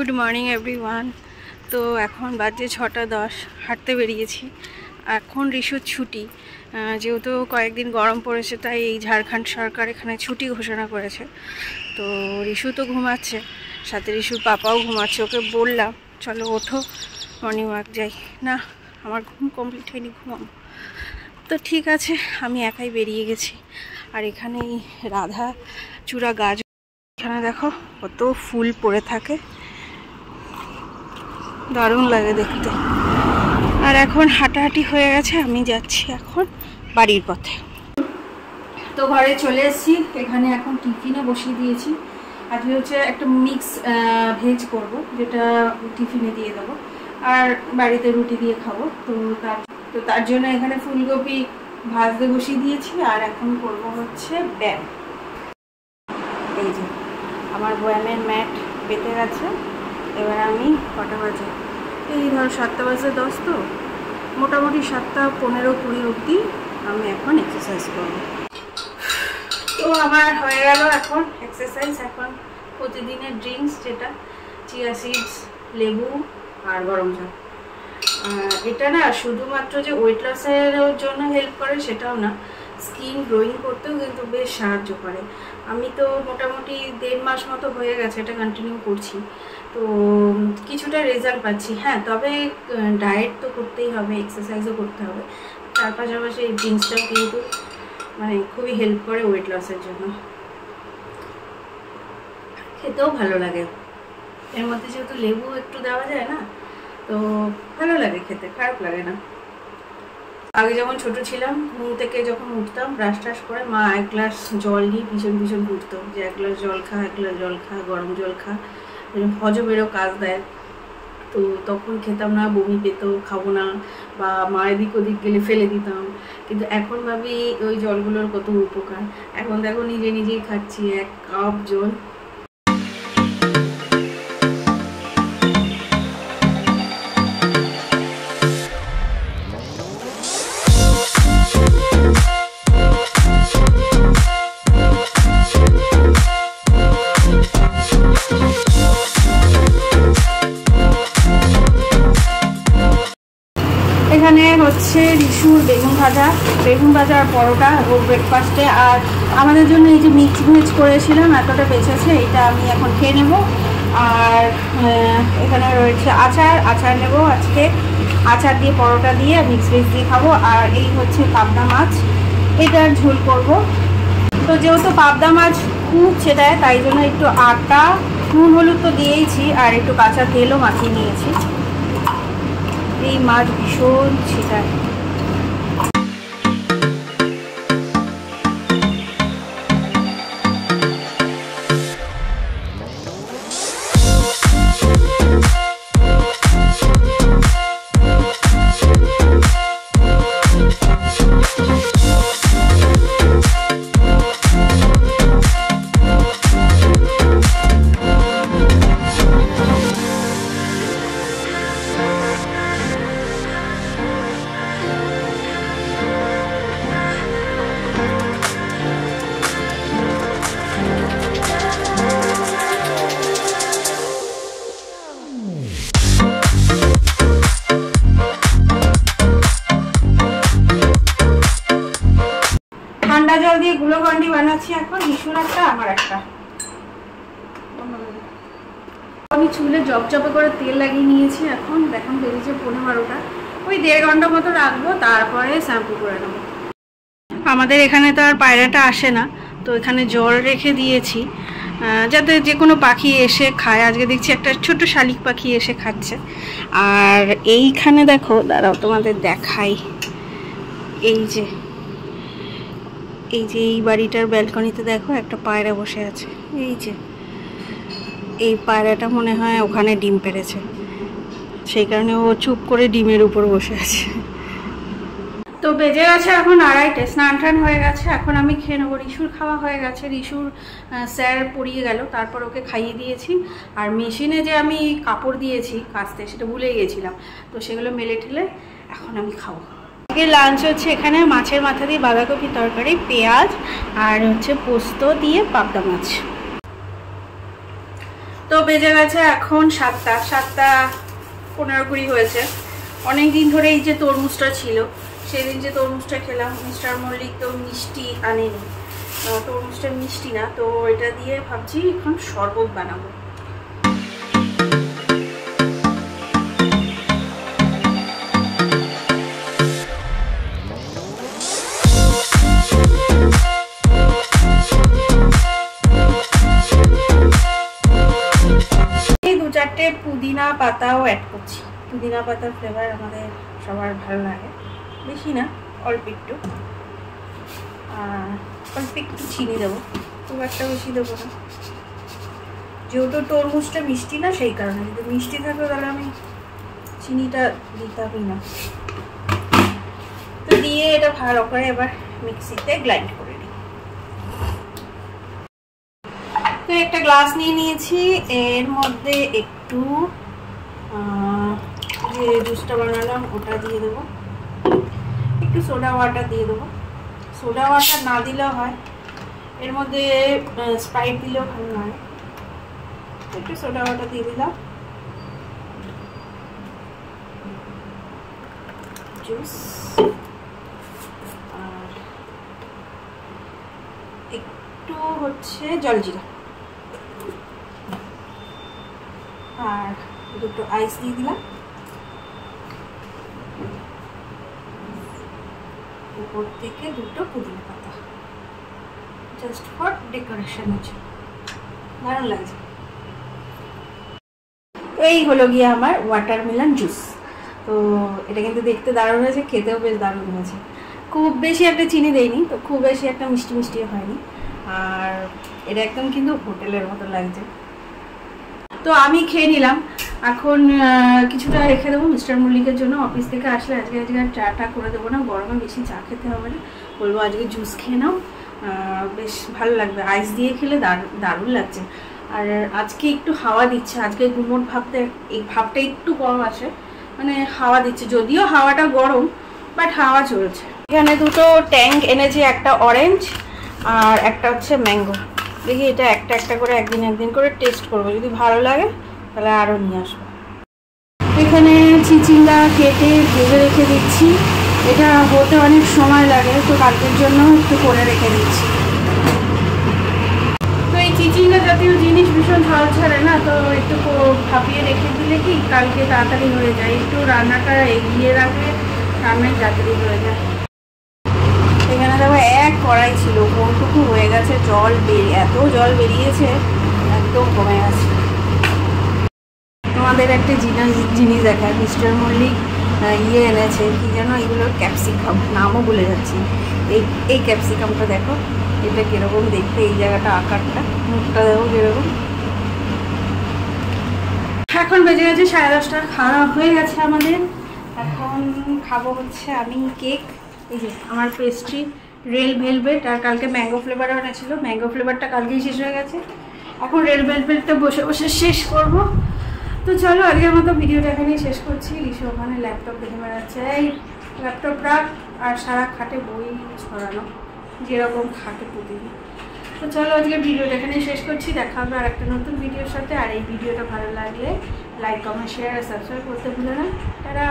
Good morning everyone. তো এখন বাজে 6:10, হাঁটতে বেরিয়েছি। এখন ঋষুর ছুটি, যেহেতু কয়েকদিন গরম পড়েছে তাই এই ঝাড়খণ্ড সরকার এখানে ছুটি ঘোষণা করেছে। তো ঋষু তো ঘুমাচ্ছে, সাথে ঋষুর পাপাও ঘুমাচ্ছে। ওকে বললাম চলো ওঠো মর্নিং ওয়াক যাই, না আমার ঘুম কমপ্লিট হয়নি, ঘুমাবো। তো ঠিক আছে, আমি একাই বেরিয়ে গেছি। আর এখানে এই রাধা চূড়া গাছ, এখানে দেখো কত ফুল পড়ে থাকে, দারুণ লাগে দেখতে। আর এখন হাঁটাহাঁটি হয়ে গেছে, আমি যাচ্ছি এখন বাড়ির পথে। তো ঘরে চলে এসেছি, এখানে এখন টিফিনে বসিয়ে দিয়েছি। আজকে হচ্ছে একটা মিক্স ভেজ করব, যেটা টিফিনে দিয়ে দেবো, আর বাড়িতে রুটি দিয়ে খাবো। তো তার জন্য এখানে ফুলকপি ভাজতে বসিয়ে দিয়েছি। আর এখন করব হচ্ছে ব্যায়াম। এই যে আমার ব্যায়ামের ম্যাট পেতে গেছে। এবার আমি কটা বাজে, এই ধরো 7:10, তো মোটামুটি 7:15-20 অবধি আমি এখন এক্সারসাইজ করব। তো আমার হয়ে গেল এখন এক্সারসাইজ। এখন প্রতিদিনের ড্রিঙ্কস, যেটা চিয়া সিডস, লেবু আর গরম জল। এটা না শুধুমাত্র যে ওয়েট লসের জন্য হেল্প করে সেটাও না, স্কিন গ্রোয়িং করতেও কিন্তু বেশ সাহায্য করে। আমি তো মোটামুটি 1.5 মাস মতো হয়ে গেছে এটা কন্টিনিউ করছি, তো কিছুটা রেজাল্ট পাচ্ছি। হ্যাঁ, তবে ডায়েট তো করতেই হবে, এক্সারসাইজও করতে হবে, তার পাশাপাশি এই ড্রিঙ্কসটাও কিন্তু মানে খুবই হেল্প করে ওয়েট লসের জন্য। খেতেও ভালো লাগে, এর মধ্যে যেহেতু লেবু একটু দেওয়া যায় না, তো ভালো লাগে খেতে, খারাপ লাগে না। আগে যেমন ছোট ছিলাম, ঘুম থেকে যখন উঠতাম ব্রাশ টাশ করে মা 1 গ্লাস জল নিয়ে ভীষণ ঘুরতো, যে 1 গ্লাস জল খা, 1 গ্লাস জল খা, গরম জল খা, হজমেরও কাজ দেয়। তো তখন খেতাম না, বমি পেত, খাবো না, বা মা এদিক ওদিক গেলে ফেলে দিতাম। কিন্তু এখন ভাবি ওই জলগুলোর কত উপকার। এখন দেখো নিজেই খাচ্ছি 1 কাপ জল। এখানে হচ্ছে ঋষুর বেগুন ভাজা আর পরোটা ও ব্রেকফাস্টে। আর আমাদের জন্য এই যে মিক্স ভেজ করেছিলাম, এতটা বেঁচেছে, এটা আমি এখন খেয়ে নেব। আর এখানে রয়েছে আচার নেব আজকে, আচার দিয়ে পরোটা দিয়ে মিক্স ভেজ দিয়ে খাবো। আর এই হচ্ছে পাবদা মাছ, এটার ঝোল করব। তো যেহেতু পাবদা মাছ খুব ছেদায়, তাই জন্য একটু আটা, নুন, হলুদ তো দিয়েইছি, আর একটু কাঁচা তেলও মাখিয়ে নিয়েছি। এই মাছ ভীষণ ছেদায়। ঠান্ডা জল দিয়ে গ্লুকন্ডি বানাচ্ছি এখন, ঋষুর একটা, আমার একটা। আমি চুলে জপজপে করে তেল লাগিয়ে নিয়েছি। এখন দেখুন বেরিয়েছে 15-12টা, ওই 1.5 ঘন্টা মতো রাখবো, তারপরে শ্যাম্পু করে নেবো। আমাদের এখানে তো আর পায়রাটা আসে না, তো এখানে জল রেখে দিয়েছি যাতে যে কোনো পাখি এসে খায়। আজকে দেখছি একটা ছোট শালিক পাখি এসে খাচ্ছে। আর এইখানে দেখো, দাঁড়াও তোমাদের দেখাই, এই যে এই বাড়িটার ব্যালকনিতে দেখো একটা পায়রা বসে আছে। এই পায়রাটা মনে হয় ওখানে ডিম পেড়েছে, সেই কারণে ও চুপ করে ডিমের উপর বসে আছে। তো বেজে গেছে এখন 2:30, স্নান টান হয়ে গেছে, এখন আমি খেয়ে নেবো। ঋষুর খাওয়া হয়ে গেছে, ঋষুর স্যার পড়িয়ে গেল, তারপর ওকে খাইয়ে দিয়েছি। আর মেশিনে যে আমি কাপড় দিয়েছি কাচতে, সেটা ভুলে গিয়েছিলাম, তো সেগুলো মেলে ঠেলে এখন আমি খাবো। আজকে লাঞ্চ হচ্ছে এখানে মাছের মাথা দিয়ে বাঁধাকপি তরকারি, পেঁয়াজ আর হচ্ছে পোস্ত দিয়ে পাবদা মাছ। তো তো বেজে গেছে এখন 7:15 হয়েছে। অনেক দিন ধরে এই যে তরমুজটা ছিল, সেদিন যে তরমুজটা খেলাম, মিস্টার মল্লিক তো মিষ্টি আনেনি, তরমুজটা মিষ্টি না, তো এটা দিয়ে ভাবছি এখন শরবত বানাবো। এই 2-4টে পুদিনা পাতাও অ্যাড করছি। পুদিনা পাতার ফ্লেভার আমাদের সবার ভালো লাগে, বেশি না, অল্প একটু। অল্প একটু চিনি দেবো, খুব একটা বেশি দেবো না, যেহেতু তরমুজটা মিষ্টি না সেই কারণে। যদি মিষ্টি থাকতো তাহলে আমি চিনিটা দিতামই না। তো দিয়ে এটা ভালো করে এবার মিক্সিতে গ্রাইন্ড করে নিই। তো একটা গ্লাস নিয়ে নিয়েছি, এর মধ্যে একটু যে জুসটা বানালাম ওটা দিয়ে দেবো, একটু সোডা ওয়াটার দিয়ে দেবো। সোডা ওয়াটার না দিলেও হয়, এর মধ্যে স্প্রাইট দিলেও ভালো হয়। একটু সোডা ওয়াটার দিয়ে দিলাম, জুস, আর একটু হচ্ছে জলজিরা, আর দুটো আইস দিয়ে দিলাম। উপর থেকে দুটো পুদিনা পাতা, জাস্ট ফর ডেকোরেশন হচ্ছে, দারুণ লাগছে। এই হলো গিয়ে আমার ওয়াটারমেলন জুস। তো এটা কিন্তু দেখতে দারুণ হয়েছে, খেতেও বেশ দারুণ হয়েছে। খুব বেশি একটা চিনি দেয়নি, তো খুব বেশি একটা মিষ্টি মিষ্টিও হয়নি, আর এটা একদম কিন্তু হোটেলের মতো লাগছে। তো আমি খেয়ে নিলাম, এখন কিছুটা রেখে দেবো মিস্টার মল্লিকের জন্য। অফিস থেকে আসলে আজকে চাটা করে দেবো না, গরমে বেশি চা খেতে হবে না, বলবো আজকে জুস খেয়ে নাও, বেশ ভালো লাগবে। আইস দিয়ে খেলে দারুণ লাগছে। আর আজকে একটু হাওয়া দিচ্ছে, আজকে গুমোট এই ভাবটা একটু কম আছে, মানে হাওয়া দিচ্ছে, যদিও হাওয়াটা গরম বাট হাওয়া চলছে। এখানে দুটো ট্যাঙ্ক এনেছি, একটা অরেঞ্জ আর একটা হচ্ছে ম্যাঙ্গো। দেখি এটা একটা একটা করে একদিন করে টেস্ট করবো, যদি ভালো লাগে তাহলে আরও নিয়ে আসবো। এখানে চিচিঙ্গা কেটে ভেজে রেখে দিচ্ছি, এটা হতে অনেক সময় লাগে, তো কালকের জন্য একটু করে রেখে দিচ্ছি। তো এই চিচিঙ্গা জাতীয় জিনিস ভীষণ ঝাল ছাড়ে না, তো একটু ভাপিয়ে রেখে দিলে কি কালকে তাড়াতাড়ি হয়ে যায়, একটু রান্নাটা এগিয়ে রাখলে রান্নায় তাড়াতাড়ি হয়ে যায়। এখানে দেখো এক কড়াই ছিল, কোনটুকু হয়ে গেছে, এত জল বেরিয়েছে, একদম কমে গেছে। তোমাদের একটা জিনিস দেখায়, মিস্টার মল্লিক এনেছে কি যেন, এগুলোর ক্যাপসিকাম, নামও বলে যাচ্ছি। এই ক্যাপসিকামটা দেখো, এটা কিরকম দেখতে, এই জায়গাটা আকারটা, মুখটা দেখো কিরকম। এখন বেজে গেছে 10:30, খাওয়া হয়ে গেছে আমাদের। এখন খাবো হচ্ছে আমি কেক, এই যে আমার পেস্ট্রি রেল ভেলভেট, আর কালকে ম্যাঙ্গো ফ্লেভারও এনেছিল, ম্যাঙ্গো ফ্লেভারটা কালকেই শেষ হয়ে গেছে, এখন রেল ভেলভেটটা বসে বসে শেষ করব। তো চলো আজকের মতো ভিডিওটা এখানেই শেষ করছি। লিশু ওখানে ল্যাপটপ দেখে বেড়াচ্ছে, এই ল্যাপটপ রাখ, আর সারা খাটে বই ছড়ানো, যেরকম খাটে প্রতিদিন। তো চলো আজকের ভিডিওটা এখানেই শেষ করছি, দেখা হবে আর একটা নতুন ভিডিওর সাথে। আর এই ভিডিওটা ভালো লাগলে লাইক, কমেন্ট, শেয়ার আর সাবস্ক্রাইব করতে ভুলো না। তারা